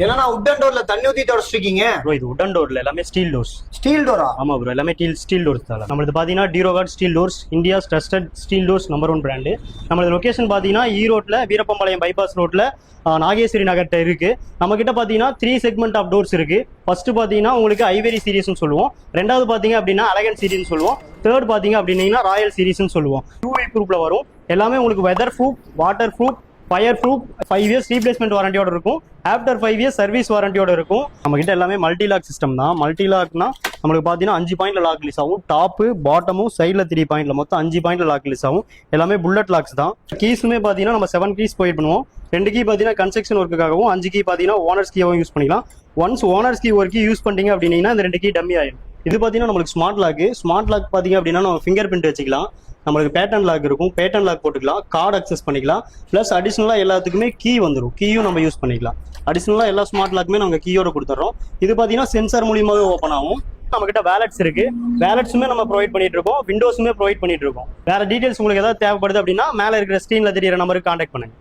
ஏன்னா உட்டன் டோர்ல தண்ணி ஊத்தி தொடச்சிருக்கீங்க ப்ரோ. இது உடன் டோர்ல எல்லாமே ஸ்டீல் டோர்ஸ். ஸ்டீல் டோரா? ஆமா ப்ரோ, எல்லாமே ஸ்டீல் டோர்ஸ் தான். நம்மளுக்கு பாத்தீங்கன்னா Duroguard steel doors, India's trusted steel doors number 1 brand. நம்மளோட லொகேஷன் பாத்தீங்கன்னா ஈரோட்ல வீரப்பம்பாளையம் பைபாஸ் ரோட்ல நாகேஸ்வரி நகர்ட்ட இருக்கு. நம்ம கிட்ட பாத்தீங்கன்னா 3 செக்மெண்ட் ஆஃப் டோர்ஸ் இருக்கு. ஃபர்ஸ்ட் பாத்தீங்கன்னா உங்களுக்கு ஐவரி சீரிஸ்னு சொல்லுவோம். ரெண்டாவது பாத்தீங்க அப்படின்னா அலகன் சீரிஸ் சொல்லுவோம். தேர்ட் பாத்தீங்க அப்படின்னா ராயல் சீரிஸ்னு சொல்லுவோம். UV ப்ரூஃப்ல வரும். எல்லாமே உங்களுக்கு weather proof, water proof, fire proof, 5 years replacement வாரண்டியோட இருக்கும். ஆஃப்டர் 5 இயர்ஸ் சர்வீஸ் வாரண்டியோட இருக்கும். நம்ம கிட்ட எல்லாமே மல்டி லாக் சிஸ்டம் தான். மல்டி லாக்னா நம்மளுக்கு பார்த்தீங்கன்னா 5 பாயிண்ட்ல லாக் ரிலீஸ் ஆகும். டாப்பு பாட்டமும் சைடில் 3 பாயிண்ட்ல மொத்தம் 5 பாயிண்ட்ல லாக் ரிலீஸ் ஆகும். எல்லாமே புல்லட் லாக்ஸ் தான். கீஸுமே பார்த்தீங்கன்னா நம்ம 7 கீஸ் ப்ரொவைட் பண்ணுவோம். 2 கீ பார்த்தீங்கன்னா கன்ஸ்ட்ரக்ஷன் ஒர்க்குக்காகவும், 5 கீ பார்த்தீங்கன்னா ஓனர்ஸ் கீயாகவும் யூஸ் பண்ணிக்கலாம். ஒன்ஸ் ஓனர்ஸ் கீ ஒரு கீ யூஸ் பண்ணிட்டீங்க அப்படின்னா இந்த 2 கீ டம்மி ஆயிடும். இது பார்த்தீங்கன்னா நம்மளுக்கு ஸ்மார்ட் லாக். ஸ்மார்ட் லாக் பார்த்தீங்க அப்படின்னா நம்ம ஃபிங்கர் பிரிண்ட் வச்சுக்கலாம். நம்மளுக்கு பேட்டர்ன் லாக் இருக்கும். பேட்டர்ன் லாக் போட்டுக்கலாம். கார்டு அக்சஸ் பண்ணிக்கலாம். ப்ளஸ் அடிஷனலாக எல்லாத்துக்குமே கீ வந்துடும். கீயும் நம்ம யூஸ் பண்ணிக்கலாம். அடிஷனலாக எல்லா ஸ்மார்ட் லாக்குமே நம்ம கீயோட கொடுத்துட்றோம். இது பார்த்தீங்கன்னா சென்சார் மூலியமாவே ஓப்பன் ஆகும். நம்ம கிட்ட வேலட்ஸ் இருக்கு. வேலட்ஸுமே நம்ம ப்ரொவைட் பண்ணிட்டு இருக்கோம். விண்டோஸுமே ப்ரொவைட் பண்ணிட்டு இருக்கோம். வேற டீடைல்ஸ் உங்களுக்கு ஏதாவது தேவைப்படுது அப்படின்னா மேலே இருக்கிற ஸ்க்ரீன்ல தெரியிற நம்பருக்கு கான்டாக்ட் பண்ணுங்க.